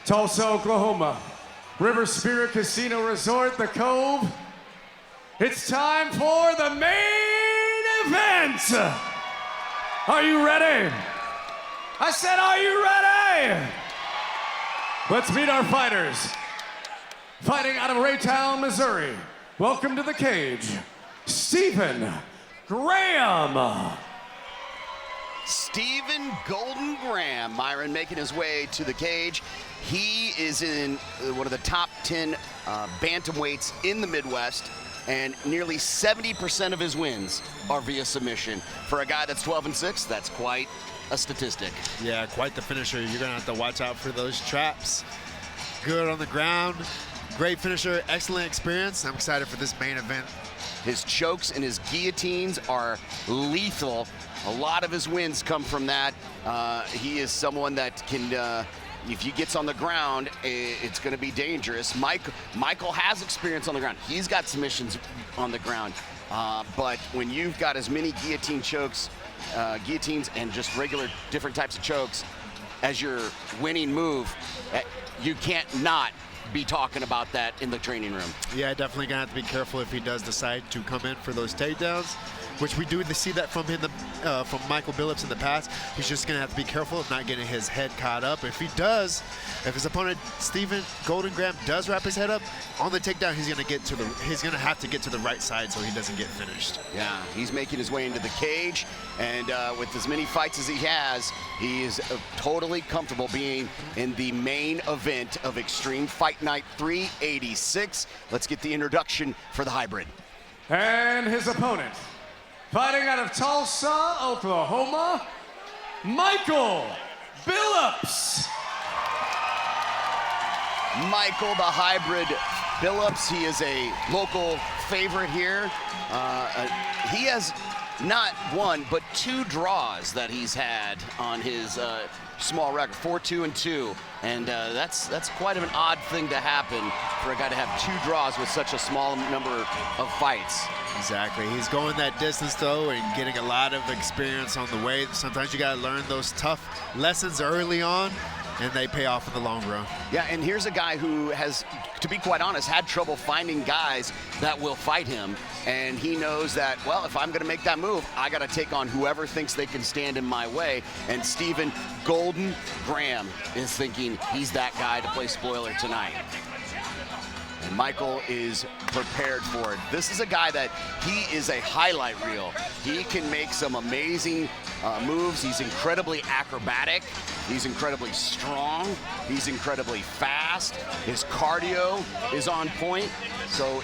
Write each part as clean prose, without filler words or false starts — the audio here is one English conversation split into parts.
Tulsa, Oklahoma, River Spirit Casino Resort, The Cove. It's time for the main event. Are you ready? I said, are you ready? Let's meet our fighters. Fighting out of Raytown, Missouri. Welcome to the cage, Stephen Graham. Stephen Golden Graham, Myron, making his way to the cage. He is in one of the top 10 bantamweights in the Midwest, and nearly 70% of his wins are via submission. For a guy that's 12-6, that's quite a statistic. Yeah, quite the finisher. You're gonna have to watch out for those traps. Good on the ground, great finisher, excellent experience. I'm excited for this main event. His chokes and his guillotines are lethal. A lot of his wins come from that. He is someone that can, if he gets on the ground, it's going to be dangerous. Michael has experience on the ground. He's got submissions on the ground. But when you've got as many guillotines and just regular different types of chokes as your winning move, you can't not be talking about that in the training room. Yeah, definitely gonna have to be careful if he does decide to come in for those takedowns, which we do see that from him, from Michael Billups in the past. He's just gonna have to be careful of not getting his head caught up. If he does, if his opponent Stephen Golden Graham does wrap his head up on the takedown, he's gonna have to get to the right side so he doesn't get finished. Yeah, he's making his way into the cage, and with as many fights as he has, he is totally comfortable being in the main event of Extreme Fight Night 386. Let's get the introduction for the hybrid. And his opponent, fighting out of Tulsa, Oklahoma, Michael Billups. Michael, the hybrid Billups, he is a local favorite here. He has not one, but 2 draws that he's had on his small record, 4-2-2. And that's quite of an odd thing to happen for a guy to have 2 draws with such a small number of fights. Exactly. He's going that distance, though, and getting a lot of experience on the way. Sometimes you got to learn those tough lessons early on, and they pay off in the long run. Yeah, and here's a guy who has, to be quite honest, had trouble finding guys that will fight him. And he knows that, well, if I'm going to make that move, I got to take on whoever thinks they can stand in my way. And Stephen Golden Graham is thinking he's that guy to play spoiler tonight. And Michael is prepared for it. This is a guy that he is a highlight reel. He can make some amazing moves. He's incredibly acrobatic. He's incredibly strong. He's incredibly fast. His cardio is on point. So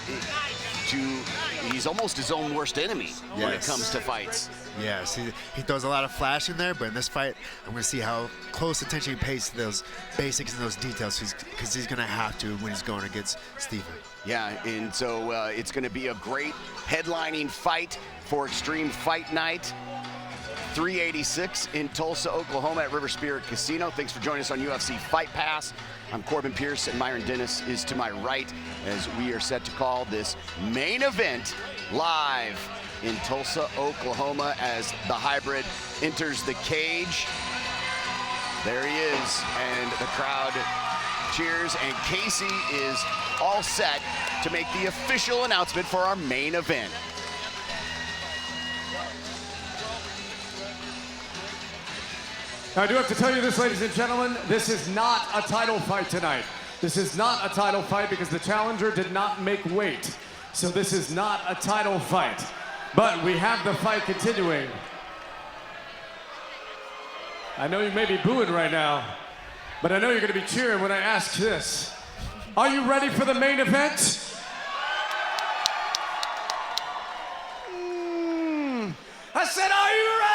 he's almost his own worst enemy when it comes to fights. Yes, he throws a lot of flash in there, but in this fight, I'm going to see how close attention he pays to those basics and those details, because he's going to have to when he's going against Stephen. Yeah, and so it's going to be a great headlining fight for Extreme Fight Night 386 in Tulsa, Oklahoma at River Spirit Casino. Thanks for joining us on UFC Fight Pass. I'm Corbin Pierce, and Myron Dennis is to my right as we are set to call this main event live in Tulsa, Oklahoma, as the hybrid enters the cage. There he is, and the crowd cheers, and Casey is all set to make the official announcement for our main event. I do have to tell you this, ladies and gentlemen, this is not a title fight tonight. This is not a title fight because the challenger did not make weight. So this is not a title fight. But we have the fight continuing. I know you may be booing right now, but I know you're going to be cheering when I ask this. Are you ready for the main event? I said, are you ready?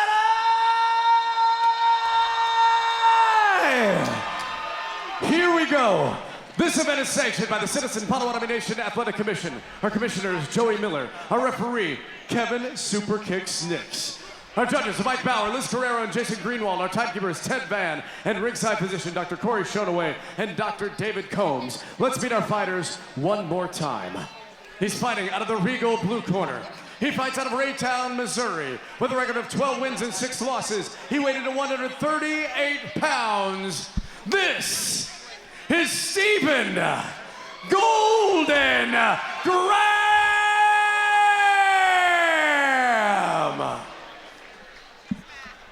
Here we go. This event is sanctioned by the Citizen Potawatomi Nation Athletic Commission. Our commissioner is Joey Miller. Our referee, Kevin Superkicks Nix. Our judges are Mike Bauer, Liz Carrero, and Jason Greenwald. Our timekeepers, Ted Van, and ringside physician, Dr. Corey Shonaway, and Dr. David Combs. Let's meet our fighters one more time. He's fighting out of the Regal blue corner. He fights out of Raytown, Missouri, with a record of 12 wins and 6 losses. He weighed in at 138 pounds. This is Stephen Golden Graham.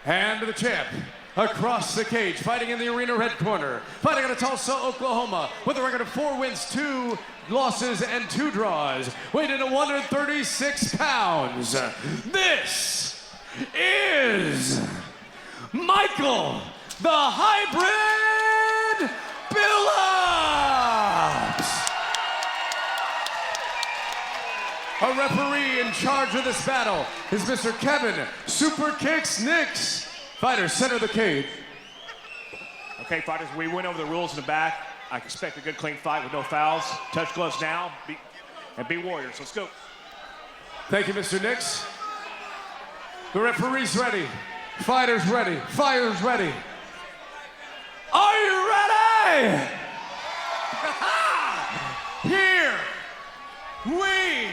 And the champ, across the cage, fighting in the arena red corner, fighting out of Tulsa, Oklahoma, with a record of 4 wins, 2 losses, and 2 draws, weighed in at 136 pounds. This is Michael, the Hybrid Billups. A referee in charge of this battle is Mr. Kevin Super Kicks Nix. Fighters, center the cage. Okay, fighters, we went over the rules in the back. I expect a good, clean fight with no fouls. Touch gloves now, and be warriors. Let's go. Thank you, Mr. Nix. The referee's ready. Fighters ready. Fighters ready. Are you ready? Here we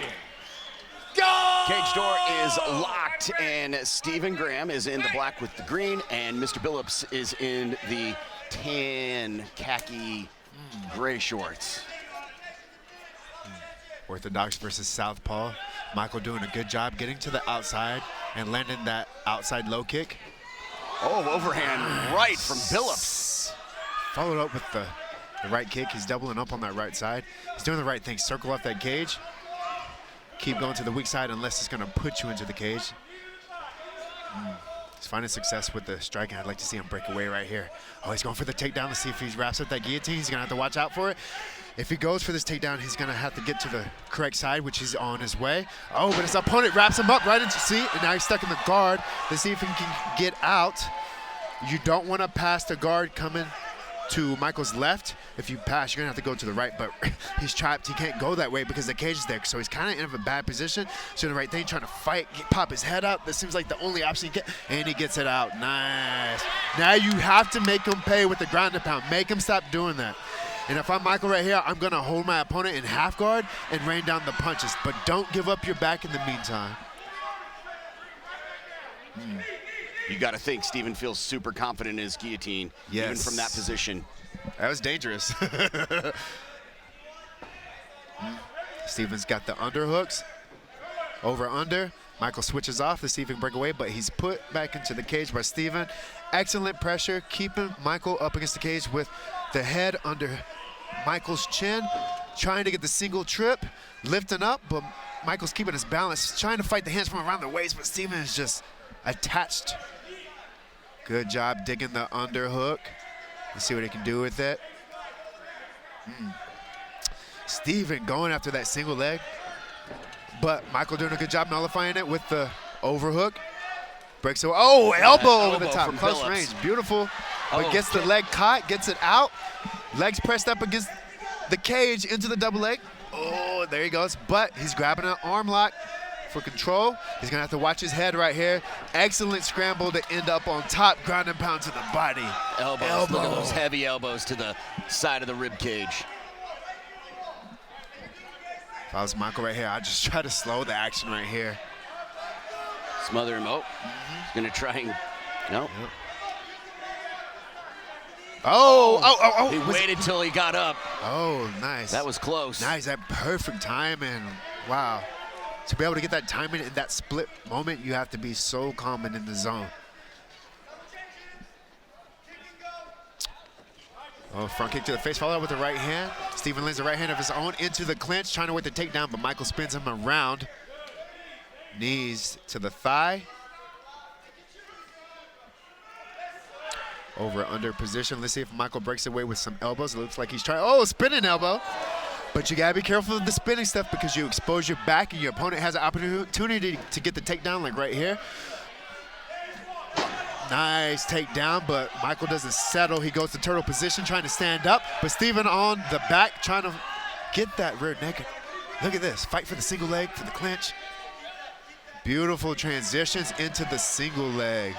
go! Cage door is locked, and Stephen Graham is in the black with the green, and Mr. Billups is in the tan khaki gray shorts. Orthodox versus Southpaw. Michael doing a good job getting to the outside and landing that outside low kick. Oh, overhand right from Billups. Followed up with the right kick. He's doubling up on that right side. He's doing the right thing. Circle off that cage. Keep going to the weak side unless it's going to put you into the cage. He's finding success with the striking. I'd like to see him break away right here. Oh, he's going for the takedown. Let's see if he wraps up that guillotine. He's going to have to watch out for it. If he goes for this takedown, he's going to have to get to the correct side, which is on his way. Oh, but his opponent wraps him up right into, see, and now he's stuck in the guard. Let's see if he can get out. You don't want to pass the guard coming to Michael's left. If you pass, you're gonna have to go to the right, but he's trapped. He can't go that way because the cage is there, so he's kind of in a bad position. So the right thing, trying to fight, pop his head out. This seems like the only option he get, and he gets it out. Nice. Now you have to make him pay with the ground and pound. Make him stop doing that. And if I'm Michael right here, I'm gonna hold my opponent in half guard and rain down the punches, but don't give up your back in the meantime. You got to think Stephen feels super confident in his guillotine, even from that position. That was dangerous. Stephen's got the underhooks. Over under. Michael switches off to see if he can break away, but he's put back into the cage by Stephen. Excellent pressure, keeping Michael up against the cage with the head under Michael's chin, trying to get the single trip, lifting up, but Michael's keeping his balance, trying to fight the hands from around the waist, but Stephen is just attached. Good job digging the underhook. Let's see what he can do with it. Stephen going after that single leg, but Michael doing a good job nullifying it with the overhook. Breaks away. Oh, elbow over the top, close Billups. range, beautiful. But gets the leg caught, gets it out. Legs pressed up against the cage into the double leg. Oh, there he goes. But he's grabbing an arm lock for control. He's gonna have to watch his head right here. Excellent scramble to end up on top, ground and pound to the body. Elbows. Look at those heavy elbows to the side of the rib cage. If I was Michael right here, I'd just try to slow the action right here. Smother him. Oh, he's gonna try and, no. Yep. Oh. He waited till he got up. Oh, nice. That was close. Nice, that perfect timing. Wow. To be able to get that timing in that split moment, you have to be so calm and in the zone. Oh, front kick to the face, followed up with the right hand. Stephen lands the right hand of his own into the clinch, trying to wait the takedown, but Michael spins him around. Knees to the thigh. Over under position. Let's see if Michael breaks away with some elbows. It looks like he's trying. Oh, spinning elbow. But you gotta be careful of the spinning stuff because you expose your back and your opponent has an opportunity to get the takedown, like right here. Nice takedown, but Michael doesn't settle. He goes to turtle position, trying to stand up. But Stephen on the back, trying to get that rear naked. Look at this, fight for the single leg, for the clinch. Beautiful transitions into the single leg.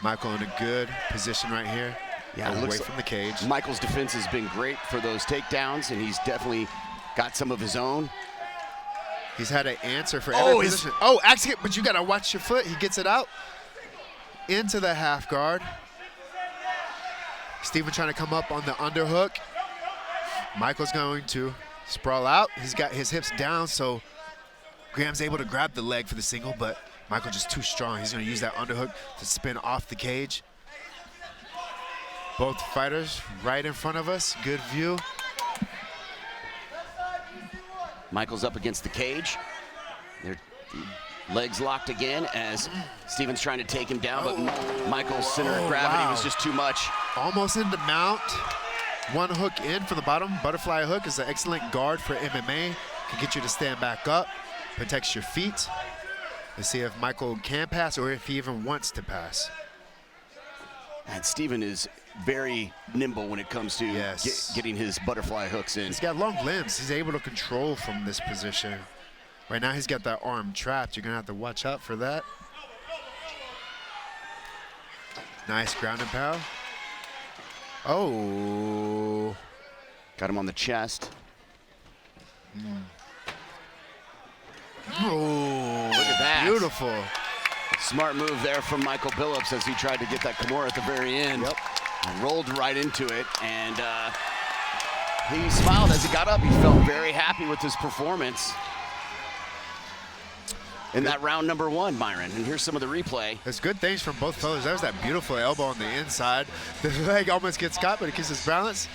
Michael in a good position right here. Yeah, away from the cage. Michael's defense has been great for those takedowns, and he's definitely got some of his own. He's had an answer for every position. Oh, axe kick, but you gotta watch your foot. He gets it out. into the half guard. Steven trying to come up on the underhook. Michael's going to sprawl out. He's got his hips down, so Graham's able to grab the leg for the single, but Michael just too strong. He's going to use that underhook to spin off the cage. Both fighters right in front of us. Good view. Michael's up against the cage. Their legs locked again as Steven's trying to take him down, but Michael's center of gravity was just too much. Almost into mount. One hook in from the bottom. Butterfly hook is an excellent guard for MMA. Can get you to stand back up, protects your feet. Let's see if Michael can pass or if he even wants to pass. And Steven is very nimble when it comes to getting his butterfly hooks in. He's got long limbs. He's able to control from this position. Right now he's got that arm trapped. You're gonna have to watch out for that. Nice ground and pound. Oh. Got him on the chest. Oh, look at that. Beautiful. Smart move there from Michael Billups as he tried to get that Kimura at the very end. Yep. And rolled right into it, and he smiled as he got up. He felt very happy with his performance in that round number 1, Myron. And here's some of the replay. There's good things from both fellas. That was that beautiful elbow on the inside. The leg almost gets caught, but it keeps his balance.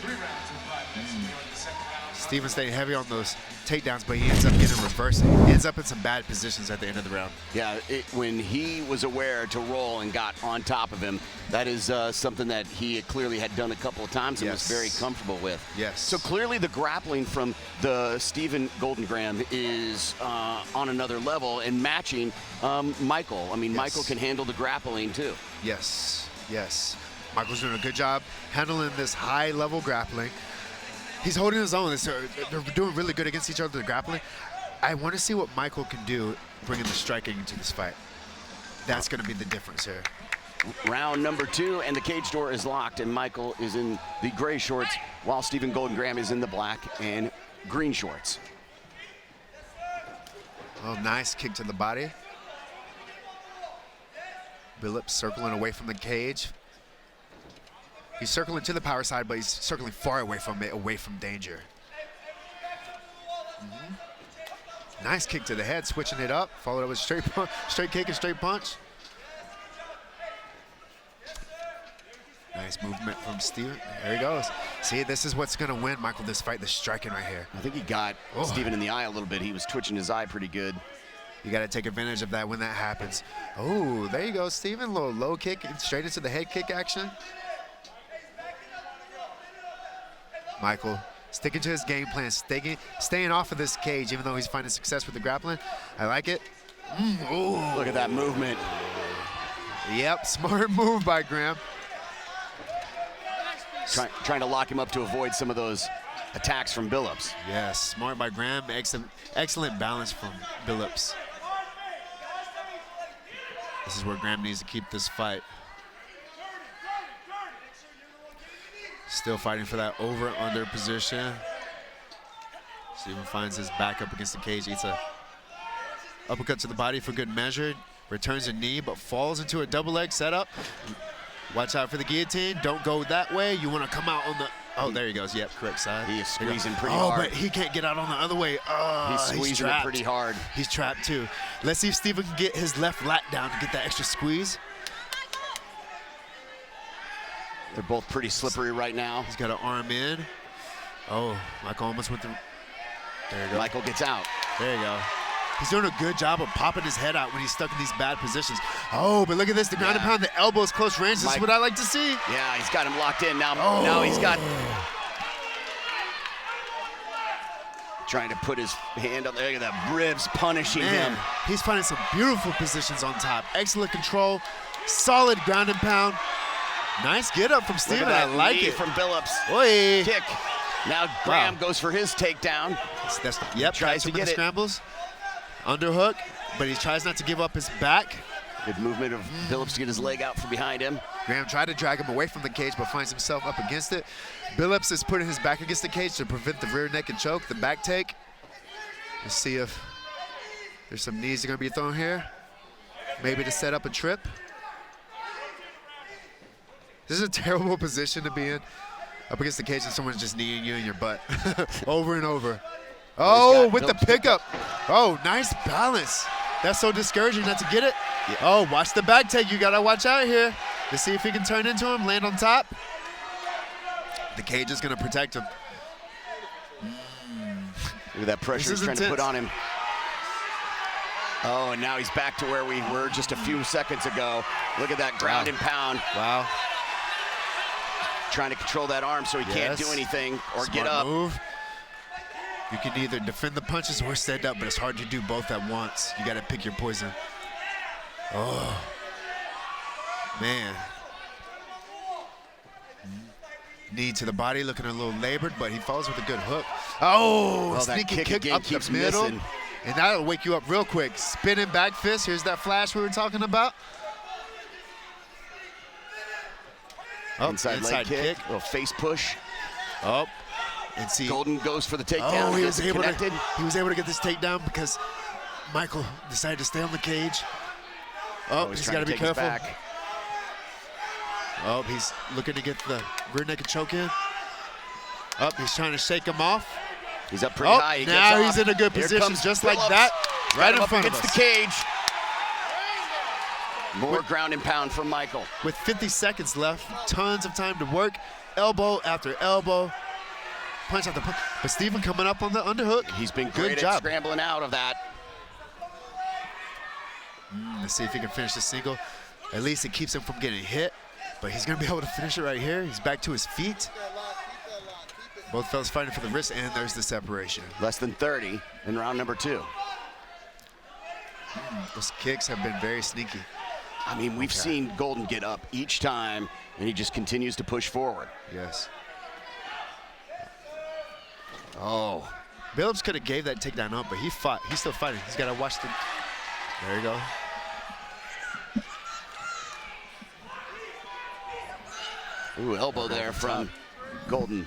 Steven staying heavy on those takedowns, but he ends up getting reversed. He ends up in some bad positions at the end of the round. Yeah, when he was aware to roll and got on top of him, that is something that he clearly had done a couple of times and was very comfortable with. Yes. So clearly the grappling from the Steven Golden Graham is on another level and matching Michael. I mean, Michael can handle the grappling too. Yes, yes. Michael's doing a good job handling this high-level grappling. He's holding his own. They're doing really good against each other, the grappling. I want to see what Michael can do bringing the striking into this fight. That's going to be the difference here. Round number 2, and the cage door is locked, and Michael is in the gray shorts, while Steven Golden Graham is in the black and green shorts. Oh, nice kick to the body. Billups circling away from the cage. He's circling to the power side, but he's circling far away from it, away from danger. Nice kick to the head, switching it up, followed up with straight kick and straight punch. Nice movement from Steven. There he goes. See, this is what's going to win Michael this fight, the striking right here. I think he got Steven in the eye a little bit. He was twitching his eye pretty good. You got to take advantage of that when that happens. Oh, there you go, Steven. Little low kick and straight into the head kick action. Michael sticking to his game plan, staying off of this cage, even though he's finding success with the grappling. I like it. Look at that movement. Yep, smart move by Graham. Trying to lock him up to avoid some of those attacks from Billups. Yes, smart by Graham. Excellent balance from Billups. This is where Graham needs to keep this fight. Still fighting for that over-under position. Steven finds his back up against the cage, eats a uppercut to the body for good measure, returns a knee, but falls into a double leg setup. Watch out for the guillotine. Don't go that way. You want to come out on the... Oh, there he goes. Yep, correct side. He is squeezing pretty hard. Oh, but he can't get out on the other way. Oh, he's squeezing it pretty hard. He's trapped too. Let's see if Steven can get his left lat down to get that extra squeeze. They're both pretty slippery right now. He's got an arm in. Oh, Michael almost went through. There you go. Michael gets out. There you go. He's doing a good job of popping his head out when he's stuck in these bad positions. Oh, but look at this. The ground and pound, the elbows, close range. This is what I like to see. Yeah, he's got him locked in. Now he's got... Trying to put his hand on there. Look at that. Ribs punishing him. He's finding some beautiful positions on top. Excellent control. Solid ground and pound. Nice get up from Steven. I like it. From Billups. Oy. Kick. Now Graham goes for his takedown. Yep, tries to get it. Scrambles. Underhook, but he tries not to give up his back. Good movement of Billups to get his leg out from behind him. Graham tried to drag him away from the cage, but finds himself up against it. Billups is putting his back against the cage to prevent the rear neck and choke, the back take. Let's see if there's some knees that are going to be thrown here. Maybe to set up a trip. This is a terrible position to be in. Up against the cage and someone's just kneeing you in your butt over and over. Oh, with the pickup. Oh, nice balance. That's so discouraging not to get it. Yeah. Oh, watch the back take. You got to watch out here to see if he can turn into him, land on top. The cage is going to protect him. Look at that pressure he's trying to put on him. Oh, and now he's back to where we were just a few seconds ago. Look at that ground and pound. Wow. Trying to control that arm so he can't do anything or Smart get up. Move. You can either defend the punches or stand up, but it's hard to do both at once. You got to pick your poison. Oh, man. Knee to the body, looking a little labored, but he follows with a good hook. Oh, sneaky kick up the middle. Missing. And that'll wake you up real quick. Spinning back fist. Here's that flash we were talking about. Oh, inside leg kick. Little face push. Oh, and see. Golden goes for the takedown. Oh, he was able to get this takedown because Michael decided to stay on the cage. Oh, he's got to be careful. Oh, he's looking to get the rear naked choke in. Oh, he's trying to shake him off. He's up pretty high. Now he's in a good position, just like that, right in front of us. Against the cage. More ground and pound from Michael. With 50 seconds left, tons of time to work. Elbow after elbow, punch after punch. But Steven coming up on the underhook. He's been great at scrambling out of that. Let's see if he can finish the single. At least it keeps him from getting hit. But he's going to be able to finish it right here. He's back to his feet. Both fellas fighting for the wrist, and there's the separation. Less than 30 in round number 2. Those kicks have been very sneaky. I mean, we've seen Golden get up each time, and he just continues to push forward. Yes. Oh. Billups could have gave that takedown up, but he fought. He's still fighting. He's got to watch the... There you go. Ooh, elbow there from Golden.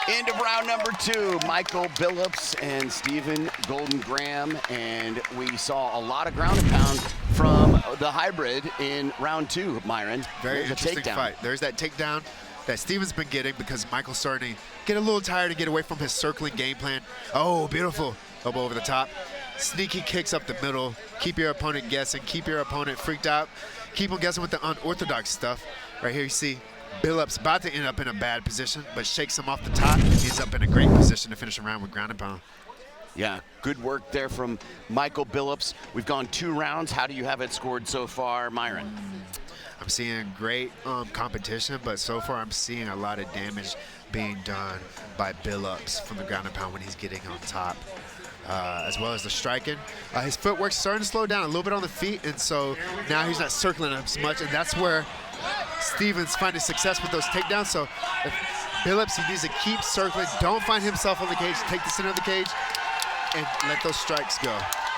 End of round number 2, Michael Billups and Steven Golden Graham, and we saw a lot of ground and pound from the hybrid in round 2, Myron. Very interesting fight. There's that takedown that Steven's been getting because Michael's starting to get a little tired to get away from his circling game plan. Oh, beautiful. Elbow over the top. Sneaky kicks up the middle. Keep your opponent guessing. Keep your opponent freaked out. Keep him guessing with the unorthodox stuff. Right here you see Billups about to end up in a bad position, but shakes him off the top. He's up in a great position to finish around with ground and pound. Yeah, good work there from Michael Billups. We've gone 2 rounds. How do you have it scored so far, Myron? I'm seeing great competition, but so far I'm seeing a lot of damage being done by Billups from the ground and pound when he's getting on top. As well as the striking. His footwork's starting to slow down a little bit on the feet, and so now he's not circling as much, and that's where Steven's finding success with those takedowns. So if Billups, he needs to keep circling, don't find himself on the cage, take the center of the cage, and let those strikes go.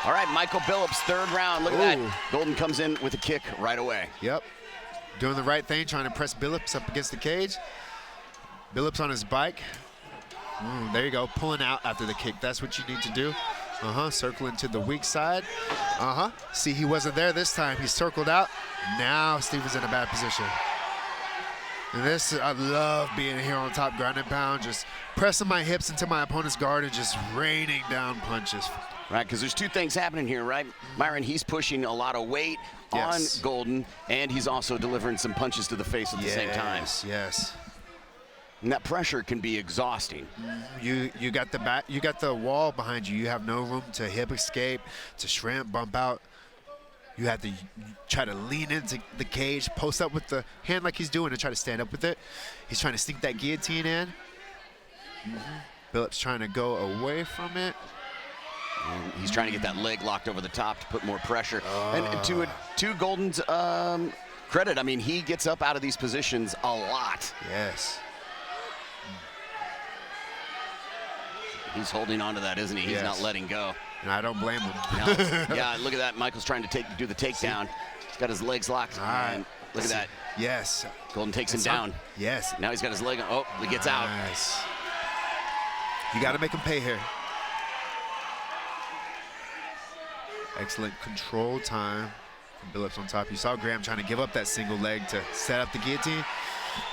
All right, Michael Billups, 3rd round. Look at that. Golden comes in with a kick right away. Yep. Doing the right thing, trying to press Billups up against the cage. Billups on his bike. There you go, pulling out after the kick. That's what you need to do. Circling to the weak side. See, he wasn't there this time. He circled out. Now Steven's in a bad position. And this, I love being here on top, ground and pound, just pressing my hips into my opponent's guard and just raining down punches. Right, because there's 2 things happening here, right? Myron, he's pushing a lot of weight on Golden, and he's also delivering some punches to the face at the same time. Yes. And that pressure can be exhausting. You got the back, you got the wall behind you. You have no room to hip escape, to shrimp, bump out. You have to try to lean into the cage, post up with the hand like he's doing, and try to stand up with it. He's trying to sneak that guillotine in. Billups trying to go away from it. And he's trying to get that leg locked over the top to put more pressure. And to Golden's credit, I mean, he gets up out of these positions a lot. Yes. He's holding on to that, isn't he? He's not letting go. And I don't blame him. No. Yeah, look at that. Michael's trying to do the takedown. He's got his legs locked. Right. Look at that. Yes. Golden takes him down. Yes. Now he's got his leg on. Oh, he gets out. Nice. You got to make him pay here. Excellent control time. from Billups on top. You saw Graham trying to give up that single leg to set up the guillotine,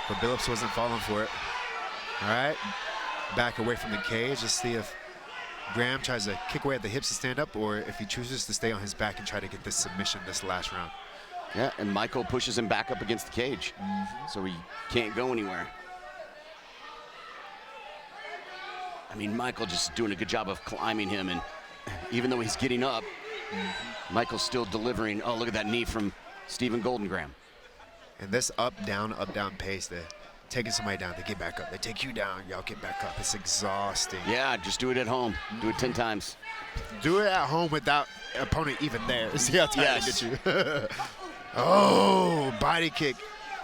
but Billups wasn't falling for it. All right, back away from the cage. Let's see if Graham tries to kick away at the hips to stand up, or if he chooses to stay on his back and try to get this submission this last round. Yeah, and Michael pushes him back up against the cage, so he can't go anywhere. I mean, Michael just doing a good job of climbing him, and even though he's getting up, Michael's still delivering. Oh, look at that knee from Stephen Goldengram. And this up, down pace, they're taking somebody down, they get back up. They take you down, y'all get back up. It's exhausting. Yeah, just do it at home. Do it 10 times. Do it at home without opponent even there. See how tired Yes. it gets you. Oh, body kick.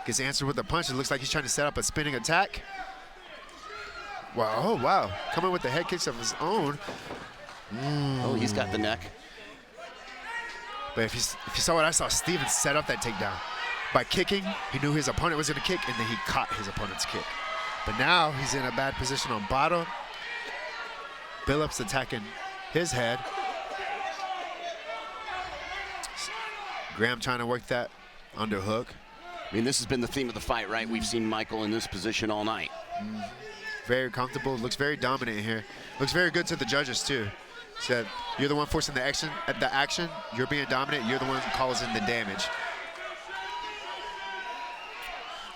Gets answered with a punch. It looks like he's trying to set up a spinning attack. Wow, oh, wow. Coming with the head kicks of his own. Oh, he's got the neck. But if you saw what I saw, Steven set up that takedown. By kicking, he knew his opponent was going to kick, and then he caught his opponent's kick. But now he's in a bad position on bottom. Billups attacking his head. Graham trying to work that underhook. I mean, this has been the theme of the fight, right? We've seen Michael in this position all night. Very comfortable, looks very dominant here. Looks very good to the judges too. Said, you're the one forcing the action, you're being dominant, you're the one causing the damage.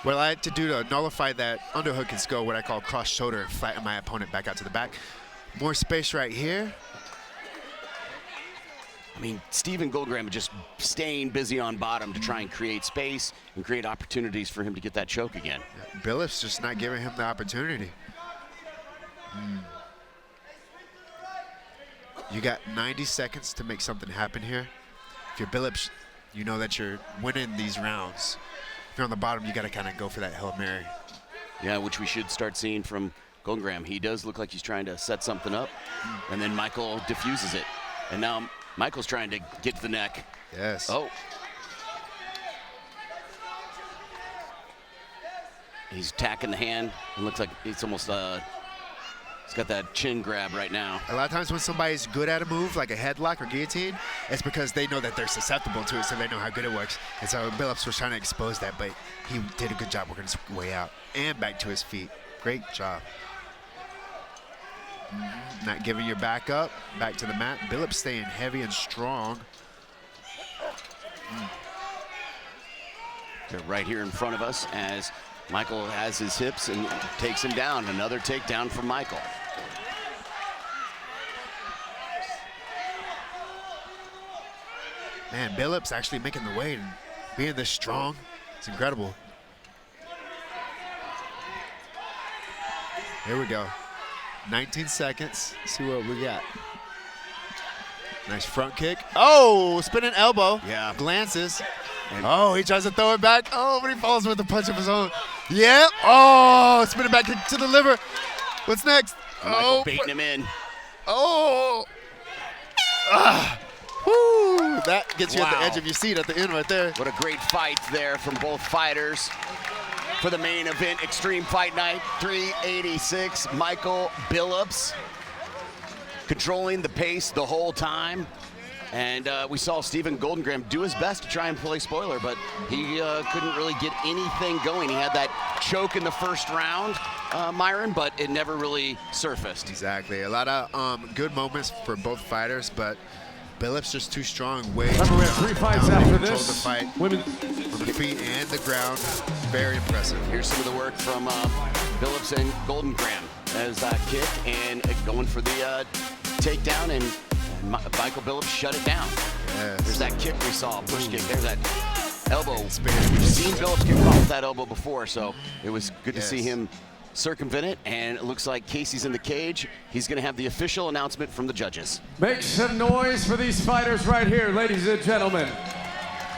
What I like to do to nullify that underhook is go what I call cross shoulder and flatten my opponent back out to the back. More space right here. I mean, Stephen Goldengram just staying busy on bottom to try and create space and create opportunities for him to get that choke again. Yeah, Billups just not giving him the opportunity. You got 90 seconds to make something happen here. If you're Billups, you know that you're winning these rounds. If you're on the bottom, you got to kind of go for that Hail Mary. Yeah, which we should start seeing from Goldengram. He does look like he's trying to set something up, and then Michael diffuses it. And now Michael's trying to get to the neck. Yes. Oh. He's tacking the hand. It looks like it's almost, he's got that chin grab right now. A lot of times when somebody's good at a move, like a headlock or guillotine, it's because they know that they're susceptible to it, so they know how good it works. And so Billups was trying to expose that, but he did a good job working his way out and back to his feet. Great job. Not giving your back up, back to the mat. Billups staying heavy and strong. They're right here in front of us as Michael has his hips and takes him down. Another takedown from Michael. Man, Billups actually making the weight and being this strong. It's incredible. Here we go. 19 seconds. See what we got. Nice front kick. Oh, spinning elbow. Yeah. Glances. Oh, he tries to throw it back. Oh, but he falls with a punch of his own. Yeah. Oh, spinning back kick to the liver. What's next? Michael baiting him in. Oh. Ah. Woo. That gets you at the edge of your seat at the end right there. What a great fight there from both fighters. For the main event, Extreme Fight Night 386, Michael Billups controlling the pace the whole time. And we saw Stephen Goldengram do his best to try and play spoiler, but he couldn't really get anything going. He had that choke in the first round, Myron, but it never really surfaced. Exactly. A lot of good moments for both fighters, but Billups just too strong. Way Remember, we have 3 fights after controlled this. the fight Women. on the feet and the ground. Very impressive. Here's some of the work from Billups and Goldengram as that kick and going for the takedown, and Michael Billups shut it down. Yes. There's that kick we saw, push kick. There's that elbow. We've seen Billups kick off that elbow before, so it was good to see him circumvent it, and it looks like Casey's in the cage. He's going to have the official announcement from the judges. Make some noise for these fighters right here, ladies and gentlemen.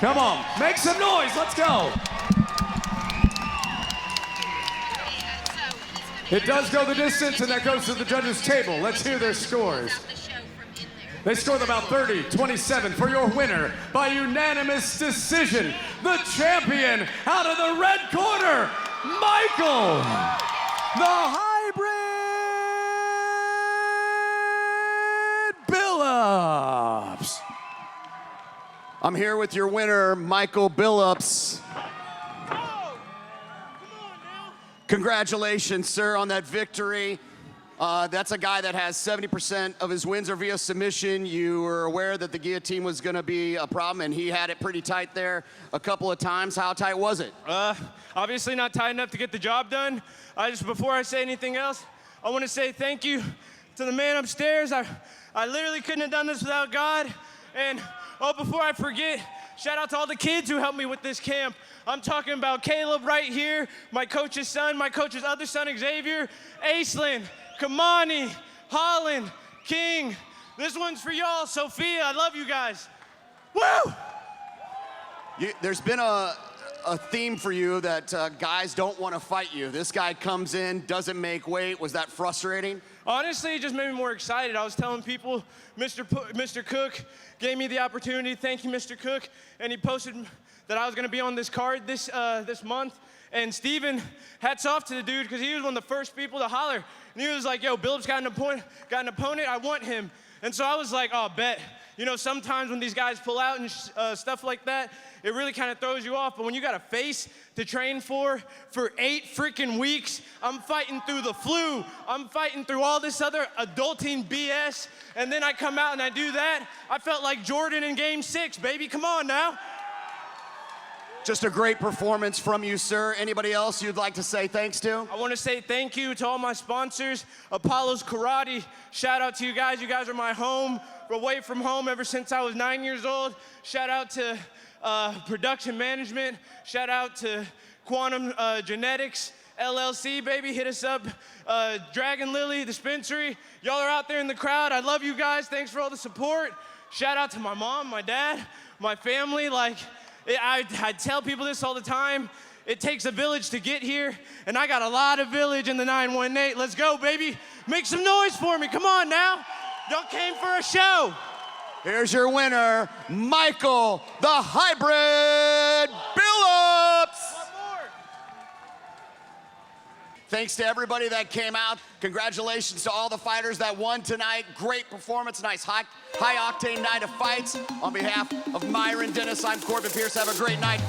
Come on, make some noise. Let's go. It does go the distance, and that goes to the judges' table. Let's hear their scores. They scored about 30-27 for your winner by unanimous decision. The champion out of the red corner, Michael, the hybrid Billups. I'm here with your winner, Michael Billups. Congratulations, sir, on that victory. That's a guy that has 70% of his wins are via submission. You were aware that the guillotine was going to be a problem, and he had it pretty tight there a couple of times. How tight was it? Obviously not tight enough to get the job done. Before I say anything else, I want to say thank you to the man upstairs. I literally couldn't have done this without God. And before I forget, shout out to all the kids who helped me with this camp. I'm talking about Caleb right here, my coach's son, my coach's other son, Xavier, Aislinn, Kamani, Holland, King. This one's for y'all. Sophia, I love you guys. Woo! There's been a theme for you that guys don't want to fight you. This guy comes in, doesn't make weight. Was that frustrating? Honestly, it just made me more excited. I was telling people, Mr. Cook gave me the opportunity. Thank you, Mr. Cook. And he posted that I was going to be on this card this month. And Steven, hats off to the dude, because he was one of the first people to holler. And he was like, yo, Billups got an opponent, I want him. And so I was like, oh, bet. You know, sometimes when these guys pull out and stuff like that, it really kind of throws you off. But when you got a face to train for 8 freaking weeks, I'm fighting through the flu. I'm fighting through all this other adulting BS. And then I come out and I do that. I felt like Jordan in Game 6, baby. Come on now. Just a great performance from you, sir. Anybody else you'd like to say thanks to? I want to say thank you to all my sponsors. Apollo's Karate, shout out to you guys. You guys are my home, away from home ever since I was 9 years old. Shout out to Production Management. Shout out to Quantum Genetics, LLC, baby. Hit us up. Dragon Lily Dispensary. Y'all are out there in the crowd. I love you guys. Thanks for all the support. Shout out to my mom, my dad, my family. I tell people this all the time. It takes a village to get here, and I got a lot of village in the 918. Let's go, baby. Make some noise for me. Come on now. Y'all came for a show. Here's your winner, Michael the Hybrid Billups. Thanks to everybody that came out. Congratulations to all the fighters that won tonight. Great performance, nice high-octane night of fights. On behalf of Myron Dennis, I'm Corbin Pierce. Have a great night.